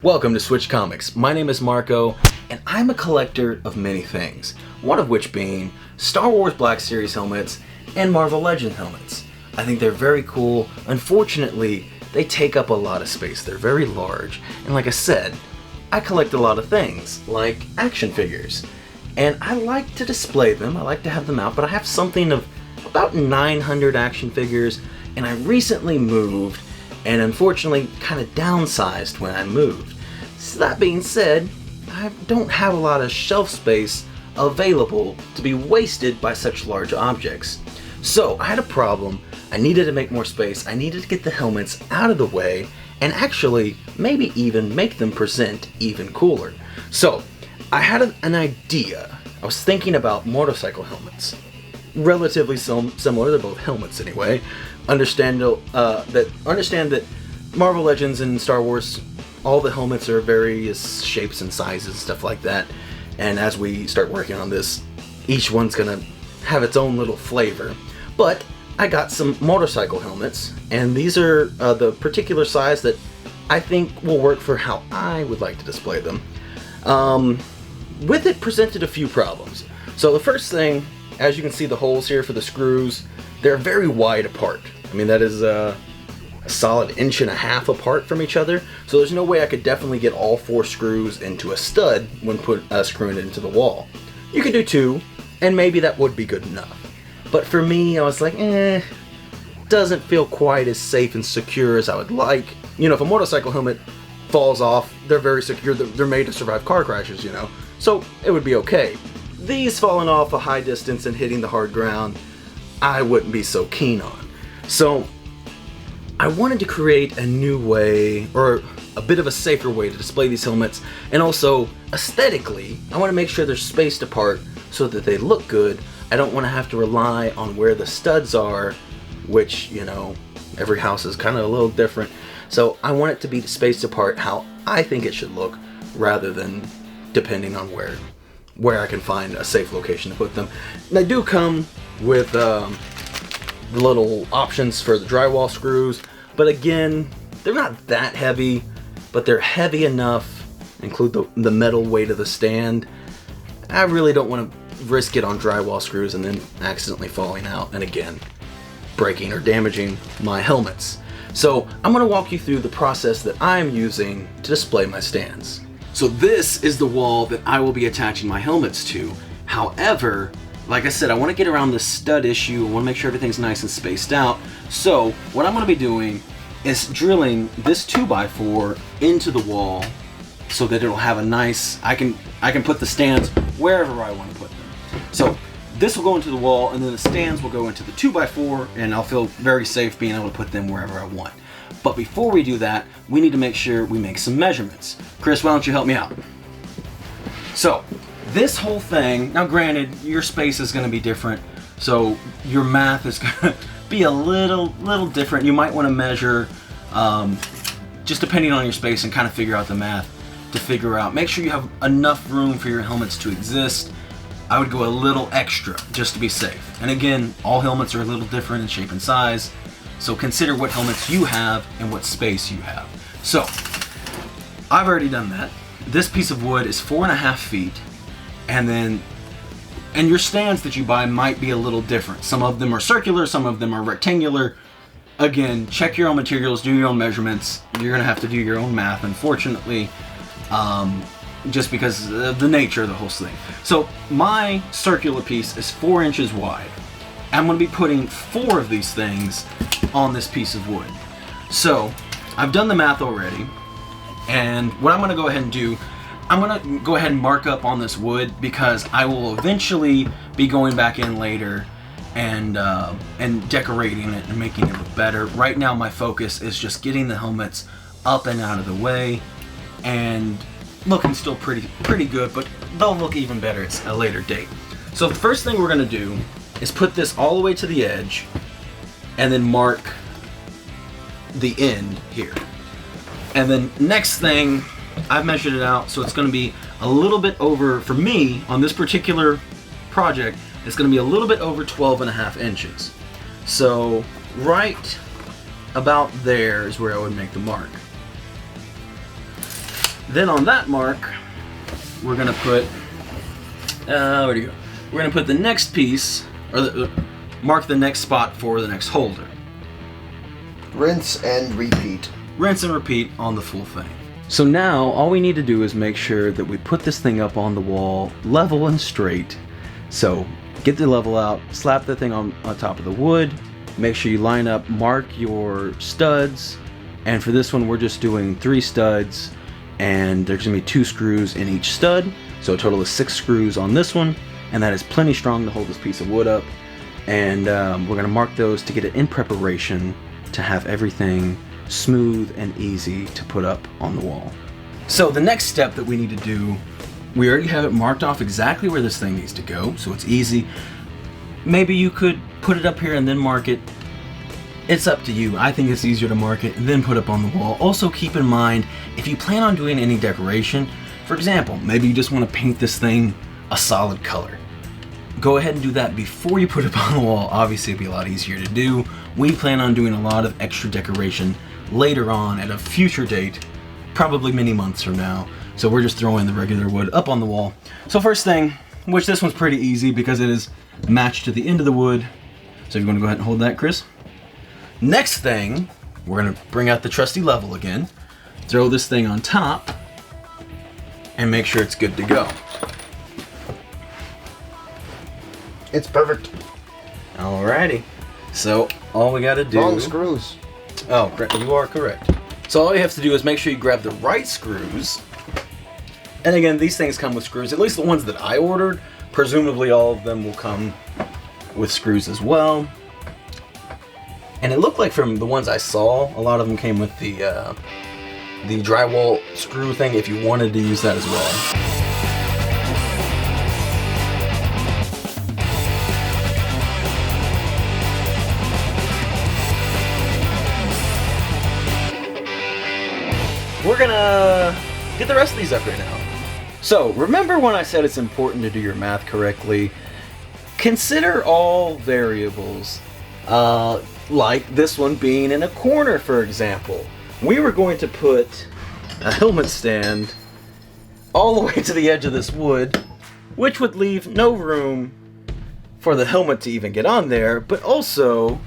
Welcome to Switch Comics. My name is Marco, and I'm a collector of many things, one of which being Star Wars Black Series helmets and Marvel Legends helmets. I think they're very cool. Unfortunately, they take up a lot of space. They're very large, and like I said, I collect a lot of things, like action figures. And I like to display them, I like to have them out, but I have something of about 900 action figures, and I recently moved, and unfortunately kind of downsized when I moved. So that being said, I don't have a lot of shelf space available to be wasted by such large objects. So I had a problem. I needed to make more space. I needed to get the helmets out of the way and actually maybe even make them present even cooler. So I had an idea. I was thinking about motorcycle helmets. Relatively similar, they're both helmets anyway. Understand that Marvel Legends and Star Wars, all the helmets are various shapes and sizes, stuff like that. And as we start working on this, each one's gonna have its own little flavor. But I got some motorcycle helmets, and these are the particular size that I think will work for how I would like to display them. With it presented a few problems. So the first thing, as you can see the holes here for the screws, they're very wide apart. I mean, that is a solid 1.5 inches apart from each other, so there's no way I could definitely get all 4 screws into a stud when screwing it into the wall. You could do 2, and maybe that would be good enough. But for me, I was like, doesn't feel quite as safe and secure as I would like. You know, if a motorcycle helmet falls off, they're very secure, they're made to survive car crashes, you know, so it would be okay. These falling off a high distance and hitting the hard ground, I wouldn't be so keen on. So I wanted to create a new way, or a bit of a safer way to display these helmets, and also aesthetically, I want to make sure they're spaced apart so that they look good. I don't want to have to rely on where the studs are, which, you know, every house is kind of a little different. So I want it to be spaced apart how I think it should look, rather than depending on where I can find a safe location to put them. They do come with the little options for the drywall screws, but again, they're not that heavy, but they're heavy enough, include the metal weight of the stand. I really don't want to risk it on drywall screws and then accidentally falling out, and again, breaking or damaging my helmets. So I'm going to walk you through the process that I'm using to display my stands. So this is the wall that I will be attaching my helmets to. However, like I said, I want to get around the stud issue. I want to make sure everything's nice and spaced out. So what I'm going to be doing is drilling this 2x4 into the wall so that it'll have a nice, I can put the stands wherever I want to put them. So this will go into the wall, and then the stands will go into the 2x4, and I'll feel very safe being able to put them wherever I want. But before we do that, we need to make sure we make some measurements. Chris, why don't you help me out? So this whole thing, now granted, your space is going to be different, so your math is going to be a little different. You might want to measure, just depending on your space, and kind of figure out the math to figure out. Make sure you have enough room for your helmets to exist. I would go a little extra just to be safe. And again, all helmets are a little different in shape and size, so consider what helmets you have and what space you have. So I've already done that. This piece of wood is 4.5 feet. And your stands that you buy might be a little different. Some of them are circular, some of them are rectangular. Again, check your own materials, do your own measurements. You're gonna have to do your own math, unfortunately, just because of the nature of the whole thing. So my circular piece is 4 inches wide. I'm gonna be putting 4 of these things on this piece of wood. So I've done the math already, and what I'm gonna go ahead and do, I'm gonna go ahead and mark up on this wood, because I will eventually be going back in later and decorating it and making it look better. Right now my focus is just getting the helmets up and out of the way and looking still pretty good, but they'll look even better at a later date. So the first thing we're gonna do is put this all the way to the edge and then mark the end here. And then next thing, I've measured it out, so it's going to be a little bit over, for me, on this particular project, it's going to be a little bit over 12.5 inches. So right about there is where I would make the mark. Then on that mark, we're gonna put, where do you go? We're gonna put the next piece, or mark the next spot for the next holder. Rinse and repeat. Rinse and repeat on the full thing. So now all we need to do is make sure that we put this thing up on the wall level and straight. So get the level out, slap the thing on top of the wood, make sure you line up, mark your studs, and for this one we're just doing 3 studs, and there's gonna be 2 screws in each stud, so a total of 6 screws on this one, and that is plenty strong to hold this piece of wood up. And we're gonna mark those to get it in preparation to have everything smooth and easy to put up on the wall. So the next step that we need to do, we already have it marked off exactly where this thing needs to go, so it's easy. Maybe you could put it up here and then mark it. It's up to you. I think it's easier to mark it and then put up on the wall. Also keep in mind, if you plan on doing any decoration, for example, maybe you just want to paint this thing a solid color. Go ahead and do that before you put it up on the wall. Obviously it'd be a lot easier to do. We plan on doing a lot of extra decoration later on at a future date, probably many months from now. So we're just throwing the regular wood up on the wall. So first thing, which this one's pretty easy because it is matched to the end of the wood. So you're gonna go ahead and hold that, Chris. Next thing, we're gonna bring out the trusty level again, throw this thing on top, and make sure it's good to go. It's perfect. Alrighty. So all we gotta do... Wrong screws. Oh, you are correct. So all you have to do is make sure you grab the right screws. And again, these things come with screws, at least the ones that I ordered. Presumably all of them will come with screws as well. And it looked like from the ones I saw, a lot of them came with the drywall screw thing if you wanted to use that as well. We're gonna get the rest of these up right now. So remember when I said it's important to do your math correctly? Consider all variables, like this one being in a corner, for example. We were going to put a helmet stand all the way to the edge of this wood, which would leave no room for the helmet to even get on there, but also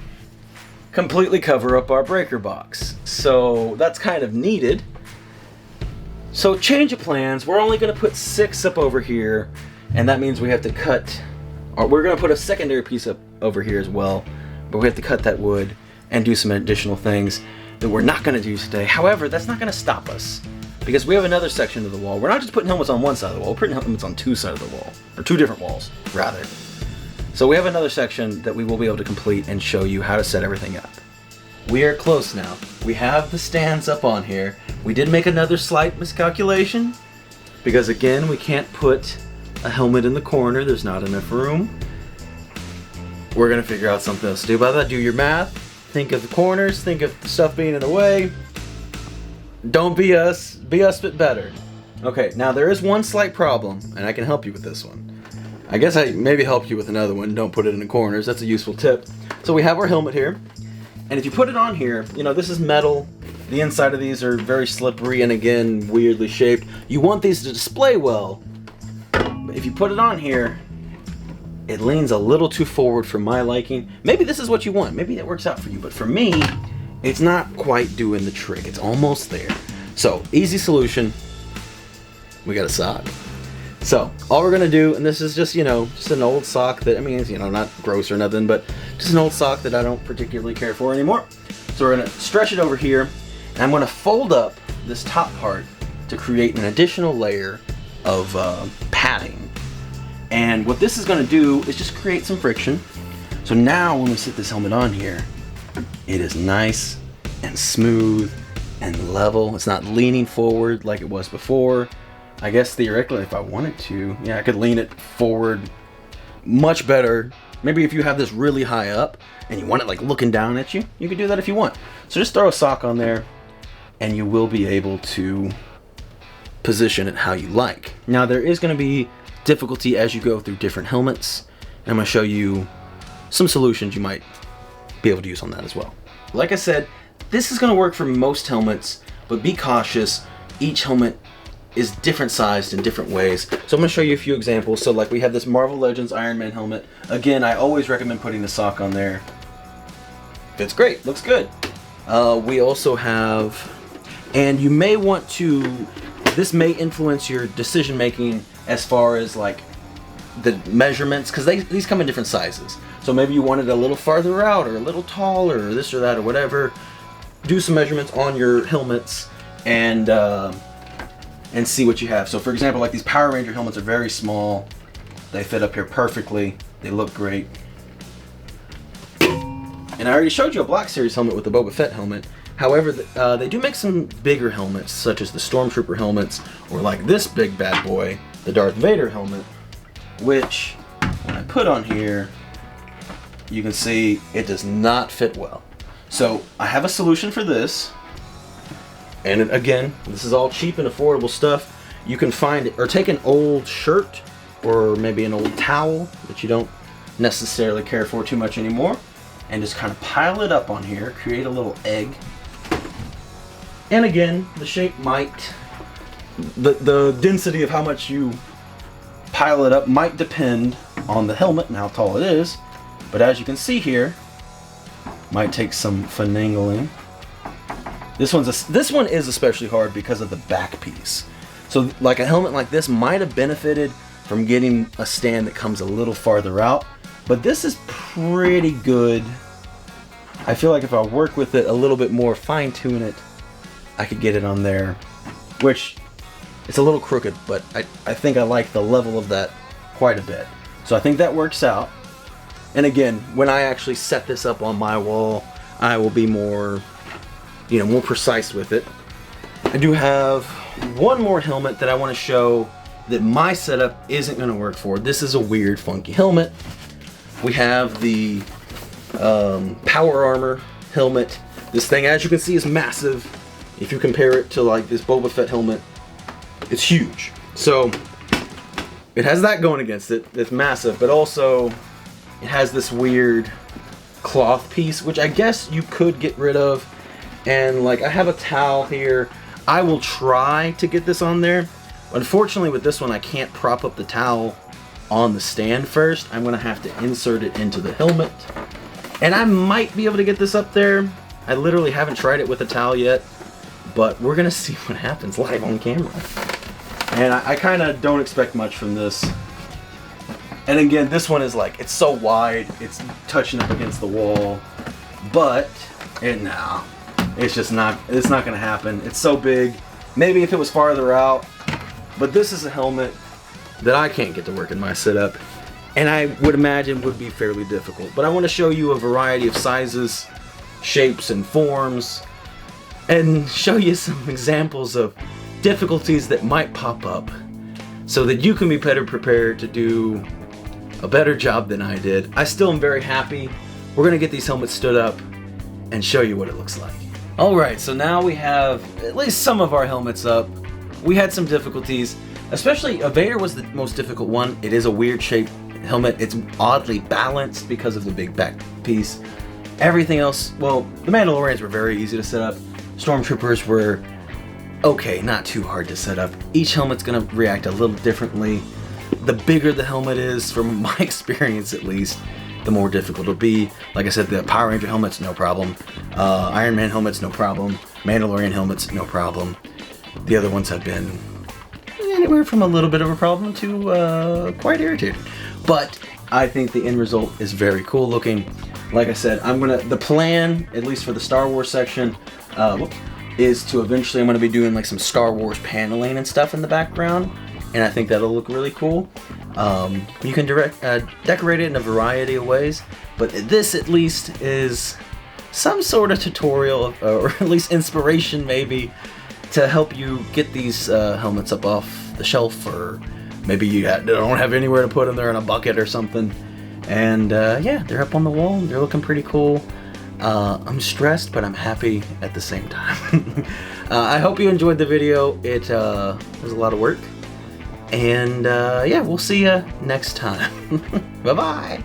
completely cover up our breaker box. So that's kind of needed. So change of plans, we're only going to put 6 up over here, and that means we have to cut, or we're going to put a secondary piece up over here as well, but we have to cut that wood and do some additional things that we're not going to do today. However, that's not going to stop us, because we have another section of the wall. We're not just putting helmets on one side of the wall, we're putting helmets on 2 sides of the wall, or 2 different walls, rather. So we have another section that we will be able to complete and show you how to set everything up. We are close now. We have the stands up on here. We did make another slight miscalculation because again, we can't put a helmet in the corner. There's not enough room. We're gonna figure out something else to do about that. Do your math. Think of the corners. Think of stuff being in the way. Don't be us. Be us but better. Okay, now there is one slight problem, and I can help you with this one. I guess I maybe help you with another one. Don't put it in the corners. That's a useful tip. So we have our helmet here. And if you put it on here, you know, this is metal. The inside of these are very slippery and again, weirdly shaped. You want these to display well. But if you put it on here, it leans a little too forward for my liking. Maybe this is what you want. Maybe that works out for you. But for me, it's not quite doing the trick. It's almost there. So, easy solution. We got a sock. So, all we're gonna do, and this is just, you know, just an old sock that, I mean, it's, you know, not gross or nothing, but just an old sock that I don't particularly care for anymore. So we're gonna stretch it over here, and I'm gonna fold up this top part to create an additional layer of padding. And what this is gonna do is just create some friction. So now when we sit this helmet on here, it is nice and smooth and level. It's not leaning forward like it was before. I guess theoretically, if I wanted to, yeah, I could lean it forward much better. Maybe if you have this really high up and you want it like looking down at you, you could do that if you want. So just throw a sock on there and you will be able to position it how you like. Now there is going to be difficulty as you go through different helmets. And I'm going to show you some solutions you might be able to use on that as well. Like I said, this is going to work for most helmets, but be cautious. Each helmet is different sized in different ways. So I'm gonna show you a few examples. So like we have this Marvel Legends Iron Man helmet. Again, I always recommend putting the sock on there. Fits great, looks good. We also have, and you may want to, this may influence your decision making as far as like the measurements, because these come in different sizes. So maybe you want it a little farther out or a little taller or this or that or whatever. Do some measurements on your helmets and see what you have. So for example, like these Power Ranger helmets are very small. They fit up here perfectly. They look great. And I already showed you a Black Series helmet with the Boba Fett helmet. However, they do make some bigger helmets, such as the Stormtrooper helmets, or like this big bad boy, the Darth Vader helmet, which when I put on here, you can see it does not fit well. So I have a solution for this. And again, this is all cheap and affordable stuff. You can find it, or take an old shirt, or maybe an old towel that you don't necessarily care for too much anymore, and just kind of pile it up on here, create a little egg. And again, the shape might, the density of how much you pile it up might depend on the helmet and how tall it is. But as you can see here, might take some finagling. This one is especially hard because of the back piece. So like a helmet like this might have benefited from getting a stand that comes a little farther out, but this is pretty good. I feel like if I work with it a little bit more, fine tune it, I could get it on there, which it's a little crooked, but I think I like the level of that quite a bit. So I think that works out. And again, when I actually set this up on my wall, I will be more, more precise with it. I do have one more helmet that I want to show that my setup isn't going to work for. This is a weird, funky helmet. We have the Power Armor helmet. This thing, as you can see, is massive. If you compare it to like this Boba Fett helmet, it's huge. So it has that going against it. It's massive, but also it has this weird cloth piece, which I guess you could get rid of. And like I have a towel here. I will try to get this on there. Unfortunately with this one, I can't prop up the towel on the stand first. I'm gonna have to insert it into the helmet. And I might be able to get this up there. I literally haven't tried it with a towel yet, but we're gonna see what happens live on camera. And I kind of don't expect much from this. And again, this one is like, it's so wide, it's touching up against the wall, but no, it's not gonna happen. It's so big. Maybe if it was farther out, but this is a helmet that I can't get to work in my setup, and I would imagine would be fairly difficult. But I want to show you a variety of sizes, shapes, and forms, and show you some examples of difficulties that might pop up so that you can be better prepared to do a better job than I did. I still am very happy. We're gonna get these helmets stood up and show you what it looks like. Alright, so now we have at least some of our helmets up. We had some difficulties, especially Vader was the most difficult one. It is a weird shaped helmet. It's oddly balanced because of the big back piece. Everything else, well, the Mandalorians were very easy to set up. Stormtroopers were okay, not too hard to set up. Each helmet's gonna react a little differently. The bigger the helmet is, from my experience at least, the more difficult it'll be. Like I said, the Power Ranger helmet's no problem. Iron Man helmet's no problem. Mandalorian helmet's no problem. The other ones have been anywhere from a little bit of a problem to quite irritating. But I think the end result is very cool looking. Like I said, the plan, at least for the Star Wars section, is to eventually I'm gonna be doing like some Star Wars paneling and stuff in the background, and I think that'll look really cool. You can decorate it in a variety of ways, but this at least is some sort of tutorial, or at least inspiration maybe, to help you get these helmets up off the shelf, or maybe you don't have anywhere to put them. They're in a bucket or something. And yeah, they're up on the wall. They're looking pretty cool. I'm stressed, but I'm happy at the same time. I hope you enjoyed the video. It was a lot of work. And yeah, we'll see you next time. Bye-bye.